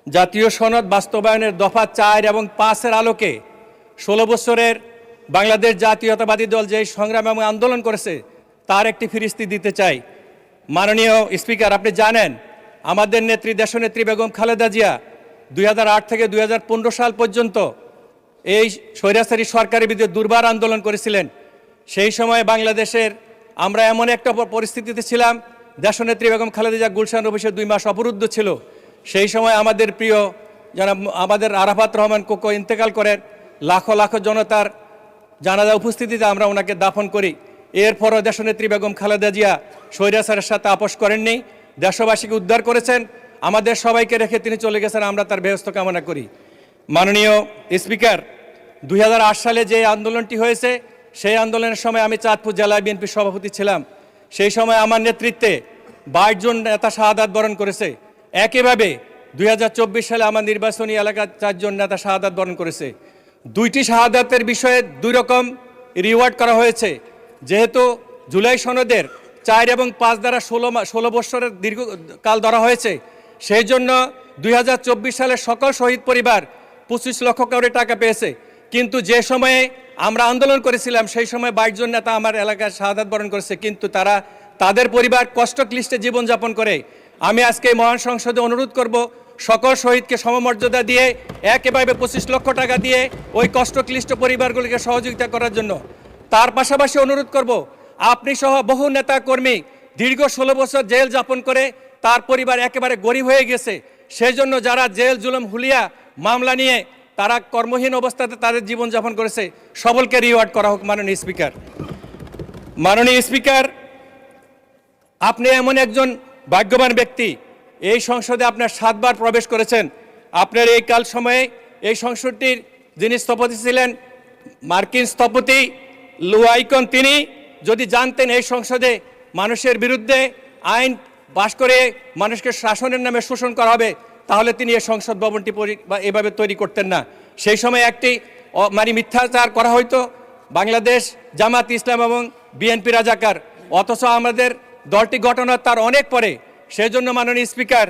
জাতীয় সনদ বাস্তবায়নের দফা 4 এবং 5-এর আলোকে 16 বছরের বাংলাদেশ জাতীয়তাবাদী দল যে সংগ্রাম এবং আন্দোলন করেছে তার একটি ফিরিস্তি দিতে চাই। মাননীয় স্পিকার, আপনি জানেন আমাদের নেত্রী দেশনেত্রী বেগম খালেদা জিয়া 2008 থেকে 2015 সাল পর্যন্ত এই স্বৈরাচারী সরকারের বিরুদ্ধে দুর্বার আন্দোলন করেছিলেন। সেই সময় বাংলাদেশের আমরা এমন একটা পরিস্থিতিতে ছিলাম, দেশনেত্রী বেগম খালেদা জিয়া গুলশান অফিসে 2 মাস অবরুদ্ধ ছিল। সেই সময় আমাদের প্রিয় যারা আমাদের আরাফাত রহমান কোকো ইন্তেকাল করেন, লাখো লাখো জনতার জানাজা উপস্থিতিতে আমরা ওনাকে দাফন করি। এরপরও দেশনেত্রী বেগম খালেদা জিয়া স্বৈরাচারের সাথে আপোষ করেননি, দেশবাসীকে উদ্ধার করেছেন, আমাদের সবাইকে রেখে তিনি চলে গেছেন। আমরা তার বেহেশত কামনা করি। মাননীয় স্পিকার, 2008 সালে যে আন্দোলনটি হয়েছে সেই আন্দোলনের সময় আমি চাঁদপুর জেলা বিএনপির সভাপতি ছিলাম। সেই সময় আমার নেতৃত্বে 22 জন নেতা শাহাদাত বরণ করেছে। একইভাবে 2024 সালে আমার নির্বাচনী এলাকার 4 জন নেতা শাহাদাত বরণ করেছে। 2টি শাহাদাতের বিষয়ে 2 রকম রিওয়ার্ড করা হয়েছে। যেহেতু জুলাই সনদের 4 এবং 5 দ্বারা 16 বছরের দীর্ঘকাল ধরা হয়েছে, সেই জন্য 2024 সালে সকল শহীদ পরিবার 25 লক্ষ কোটি টাকা পেয়েছে। কিন্তু যে সময়ে আমরা আন্দোলন করেছিলাম সেই সময় 22 জন নেতা আমার এলাকায় শাহাদাত বরণ করেছে, কিন্তু তাদের পরিবার কষ্ট ক্লিষ্টে জীবনযাপন করে। আমি আজকে মহান সংসদে অনুরোধ করব সকল শহীদকে সমমর্যাদা দিয়ে একেবারে 25 লক্ষ টাকা দিয়ে ওই কষ্ট ক্লিষ্ট পরিবারগুলিকে সহযোগিতা করার জন্য। তার পাশাপাশি অনুরোধ করব আপনি সহ বহু নেতা কর্মী দীর্ঘ 16 বছর জেল যাপন করে তার পরিবার একেবারে গরিব হয়ে গেছে। সেই জন্য যারা জেল জুলুম হুলিয়া মামলা নিয়ে তারা কর্মহীন অবস্থাতে তাদের জীবনযাপন করেছে, সকলকে রিওয়ার্ড করা হোক। মাননীয় স্পিকার, আপনি এমন একজন ভাগ্যবান ব্যক্তি, এই সংসদে আপনার 7 বার প্রবেশ করেছেন। আপনার এই কাল সময়ে এই সংসদটির যিনি স্থপতি ছিলেন মার্কিন স্থপতি লু আইকন, তিনি যদি জানতেন এই সংসদে মানুষের বিরুদ্ধে আইন পাশ করে মানুষকে শাসনের নামে শোষণ করা হবে, তাহলে তিনি এই সংসদ ভবনটি এভাবে তৈরি করতেন না। সেই সময় একটি মিথ্যাচার করা হয়তো বাংলাদেশ জামাত ইসলাম এবং বিএনপি রাজাকার, অথচ আমাদের দলটি গঠনের তার অনেক পরে। সেই জন্য মাননীয় স্পিকার,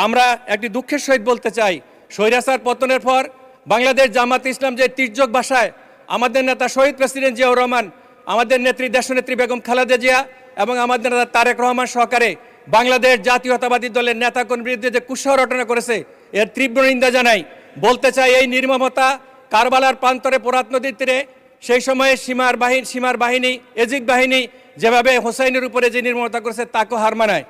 আমরা একটি দুঃখের সহিত বলতে চাই, স্বৈরাচার পতনের পর বাংলাদেশ জামাত ইসলাম যে তির্যক ভাষায় আমাদের নেতা শহীদ প্রেসিডেন্ট জিয়াউর রহমান, আমাদের নেত্রী দেশনেত্রী বেগম খালেদা জিয়া এবং আমাদের নেতা তারেক রহমান সহকারে বাংলাদেশ জাতীয়তাবাদী দলের নেতাকর্মীর বিরুদ্ধে যে কুৎসা রটনা করেছে, এর তীব্র নিন্দা জানাই। বলতে চাই, এই নির্মমতা কারবালার প্রান্তরে ফোরাত নদীর তীরে সেই সময়ে সীমার বাহিনী এজিদ বাহিনী যেভাবে হোসাইনের উপরে যে নির্মমতা করেছে তাকেও হার মানায়।